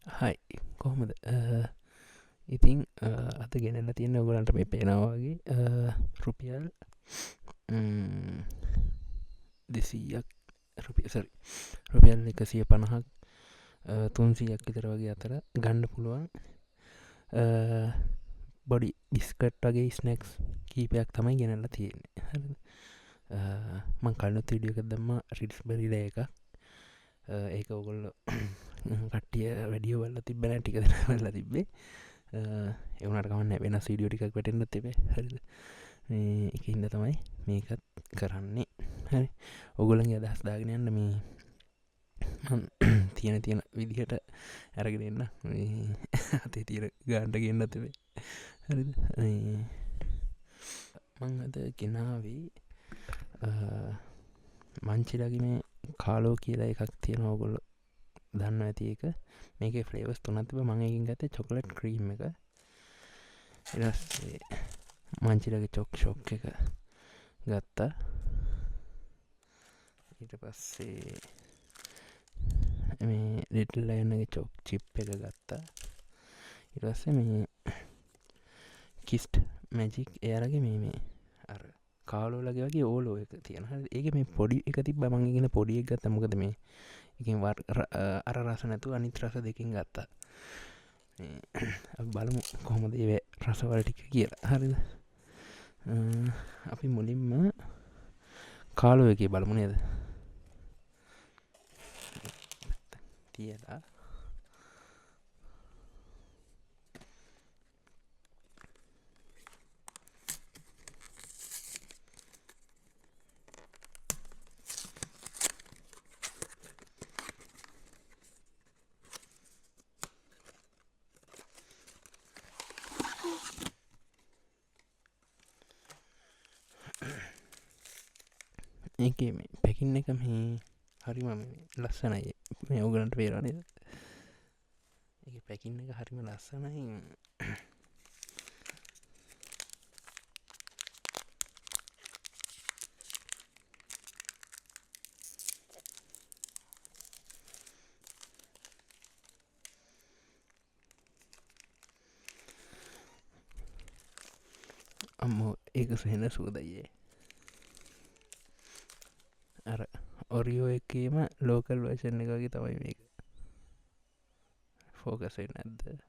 හයි කොහොමද ඉතිං අත ගෙනල්ල තියන්න ඔගලන්ට මේ පේනවාගේ රුපියල් දෙසීයක් රුපියසරි රුපියල් 150ක් 300ක් විතර වගේ අතර ගණ්ඩ පුළුවන් බොඩි බිස්කට් වගේ ස්නැක්ස් කීපයක් තමයි ගෙනල්ල තියෙන්නේ මං කල්නුත් විඩියක දම්ම රිඩස් බරිල එක ඒක ඔගොල්ල කට්ටිය වැඩියෝ වල්ල තිබෙන ටික දෙනවල්ල තිබේ එවනට කමන්න වෙන සිඩියෝ ටිකක් වැටෙන්න්න තිබේ හරි එක ඉන්න තමයි මේකත් කරන්නේ හරි ඔගොලගේ අදහස් දාගෙනයන්න මේ තියෙන විදිහට ඇරගෙන එන්න අතේ තීර ගාන්ඩ ගන්න තිබේ හරි මං අද ගෙනාවී මංචිලගේ මේ කාලෝ කියලා එකක් තියෙන ඔගොල්ල දන්න ඇති එක මේක ෆ්ලේවස් තුනතිබ මඟකින් ගත චොකලට් ක්‍රීම් එක එරස්සේ මංචිලගේ චොක් ෂොක් එක ගත්තා ඊට පස්සේ මේ ලිටල් අයන්නගේ චොක් චිප් එක ගත්තා ඉරස්සේ මේ කිස්ට් මැජික් එයාරගේ මේ අර කාලෝලගේ වගේ ඕලෝ එක තියෙන ඒක මේ පොඩි එක තිබ මංගෙන පොඩියක් ගත්ත මොකද මේ එකින් අර රස නැතු අනිත් රස දෙකින් ගත්තා බලමු කොහොමද ඒ රසවල් ටික කියලා හරිද අපි මුලින්ම කාලෝ එක බලමු නේද තියලා ඒක මේ පැකින්න එක මේ හරිම ලස්සනයි මේ ඔගලන්ට පේරනේද ඒ පැකින්න එක හරිම ලස්සනයි අම්මෝ ඒක සහෙන සූදයේ අර ඔරියෝ එකේම ලෝකල් වර්ෂන් එක වගේ තමයි මේක ෆෝකසෙන් නැද්ද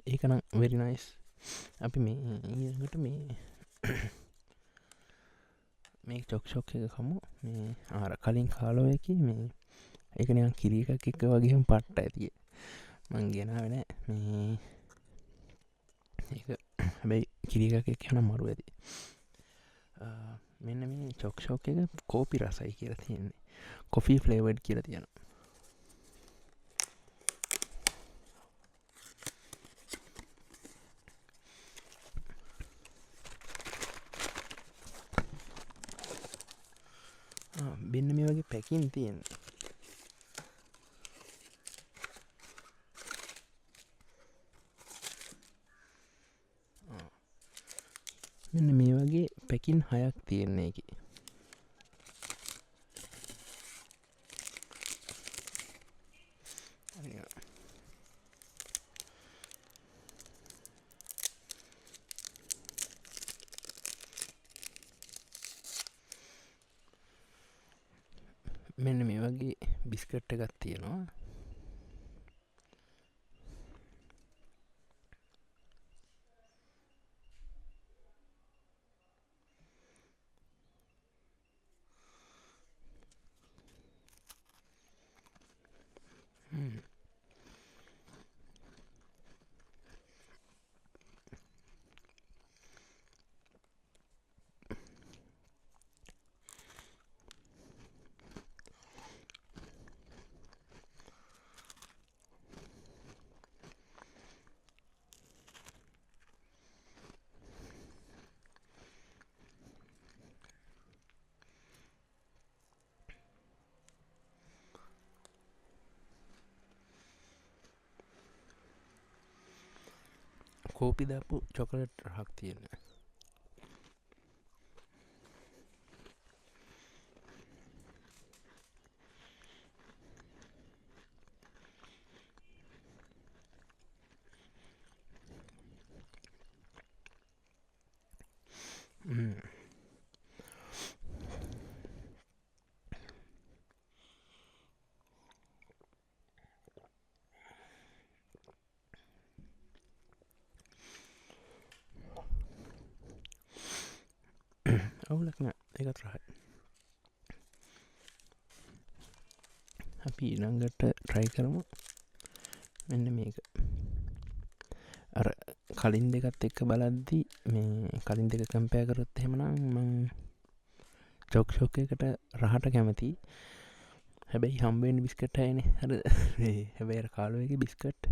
ඒකනම් වෙරිනයිස් අපි මේ ඊට මේ චොක්ෂොක් එක කමු මේ ආර කලින් කාලෝ එක මේ ඒකනයන් කිරීකක් එක වගේම පට්ට ඇතිය මං ගෙනාවෙන මේ හැබැයි කිරීකක් එක් යන මරු ඇති මෙන්න මේ චොක්ෂෝක එක කෝපි රසයි කියලා තියෙන්නේ කොෆී ෆ්ලේවඩ් කියලා තියෙන බෙන්න මේ වගේ පැකින් තියෙන මෙන්න මේ වගේ පැකින් 6ක් තියෙන්නේ එක මෙන්න මේ වගේ බිස්කට් එකක් තියෙනවා. කෝපි දාපු චොකලට් රහක් තියෙන. අවුලක් නෑ, ඒකත් රහයි. අපි ඊළඟට try කරමු මෙන්න මේක. අර කලින් දෙකත් එක්ක බලද්දි මේ කලින් දෙක කම්පෙයාර් කරොත් එහෙමනම් මං චොක් එකට රහට කැමතියි. හැබැයි හම්බෙන්නේ බිස්කට් 6නේ. හරිද? හැබැයි අර කාලෝගේ බිස්කට්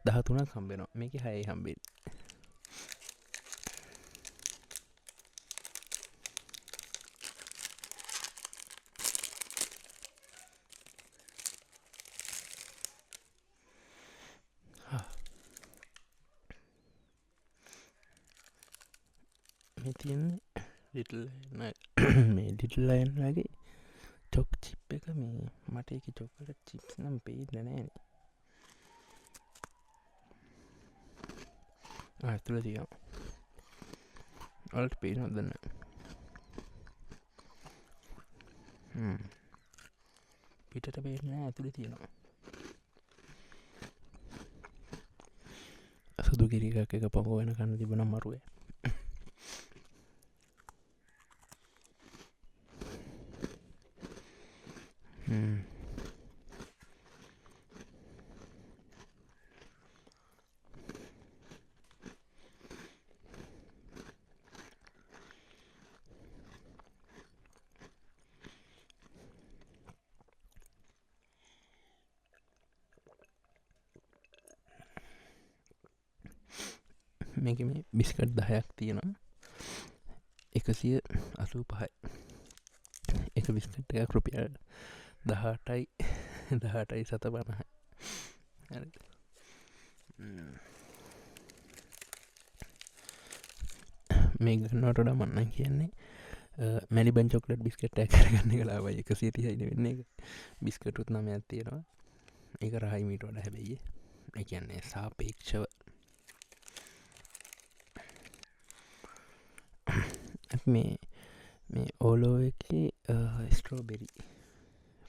13ක් හම්බ වෙනවා. මේකේ 6යි හම්බෙන්නේ. මේ තියෙන්නේ මේ ලිටල් ලයන් වගේ චොක් චිප් එක. මේ මට ඒක චොකලට් චිප්ස් නම් පේන්නේ නෑනේ. ඇතුළේ තියෙනවා. ඔයාලට පේනවද නැහැ? පිටට පේන්නේ නැහැ, ඇතුළේ තියෙනවා. සුදු කිරි එකක් එක පොඟ වෙන කන්න තිබුණා මරුවේ. මේක මේ බිස්කට් 10ක් තියෙනවා. 185යි. එක බිස්කට් එකක් රුපියල් 18යි 750යි. හරිද? මේ ගන්නවට වඩා මම නම් කියන්නේ මැලිබන් චොකලට් බිස්කට් එකක් කරගන්න එක ලාභයි. 130යි වෙන්නේ එක. බිස්කටුත් 9ක් තියෙනවා. ඒක රහයි මීට වඩා හැබැයි. ඒ කියන්නේ සාපේක්ෂව මේ ඕලෝ එකේ ස්ට්‍රෝබෙරි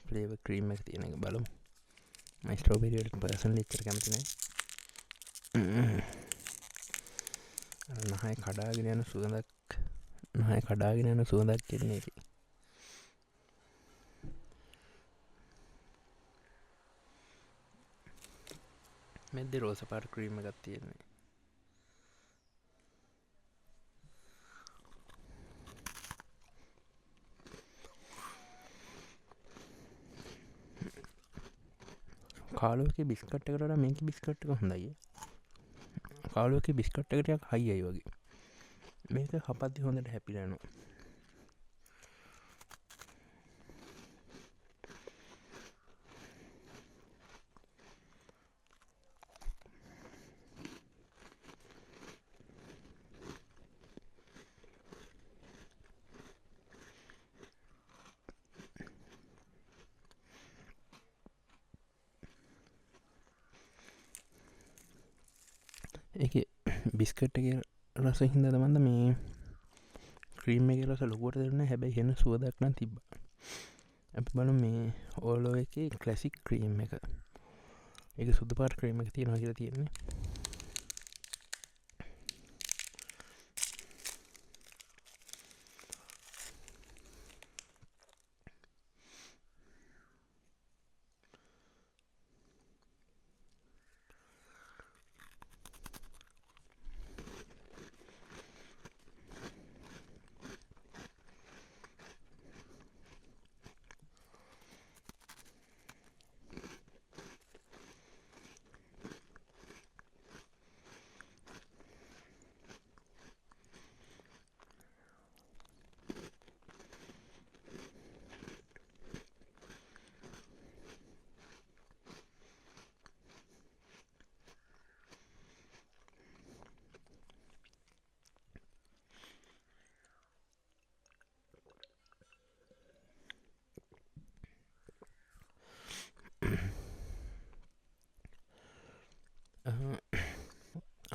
ෆ්ලේවර් ක්‍රීම් එක තියෙන එක බලමු. මම ස්ට්‍රෝබෙරි වලට පර්සනලි එච්චර කැමති නෑ. නහය කඩාගෙන යන සුවඳක් එන එක. මෙද්දේ රෝස පාට ක්‍රීම් එකක් තියෙනවා. කාලෝකේ බිස්කට් එකට වඩා මේකේ බිස්කට් එක හොඳයි. කාලෝකේ බිස්කට් එක ටිකක් හයියි වගේ. මේක හපද්දි හොඳට හැපිලා යනවා. ඒක බිස්කට් එකේ රස හින්දාද මන්ද මේ ක්‍රීම් එකේ රස ලොකුවට දැනුනේ. හැබැයි වෙන සුවඳක් නම් තිබ්බා. අපි බලමු මේ ඕලෝ එකේ ක්ලාසික් ක්‍රීම් එක. ඒක සුදු පාට ක්‍රීම් එක තියෙනවා කියලා තියෙන්නේ.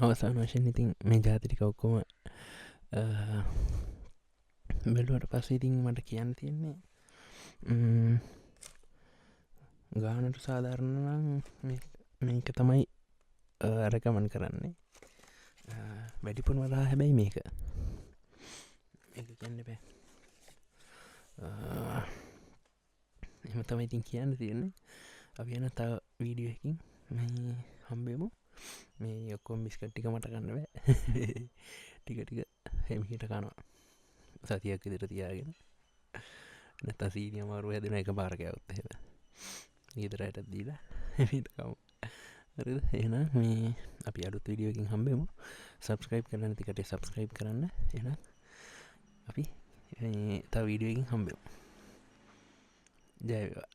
අවසාන වශයෙන් ඉතින් මේ ජාතිටික ඔක්කොම බැලුවට පස්සේ ඉතින් මට කියන්න තියෙන්නේ ගානට සාධාරණ නම් මේක තමයි රෙකමන්ඩ් කරන්නේ. වැඩිපුර වඩා හැබැයි මේක කියන්න බෑ. එහෙම තමයි ඉතින් කියන්න තියෙන්නේ. අපි යන තව වීඩියෝ එකකින් මේ හම්බෙමු. මේ ඔක්කොම බිස්කට් ටික මට ගන්න බෑ. ටික හෙමිහිට කනවා. සතියක් විතර තියාගෙන. නැත්නම් සීනි අමාරු හැදෙන එක පාර කෑවොත් එහෙම. ඊතරටත් දීලා හෙමිහිට කමු. හරිද? එහෙනම් මේ අපි අලුත් වීඩියෝ එකකින් හම්බෙමු. subscribe කරන්න නැති කටේ subscribe කරන්න. එහෙනම් අපි තව වීඩියෝ එකකින් හම්බෙමු. ජය වේවා.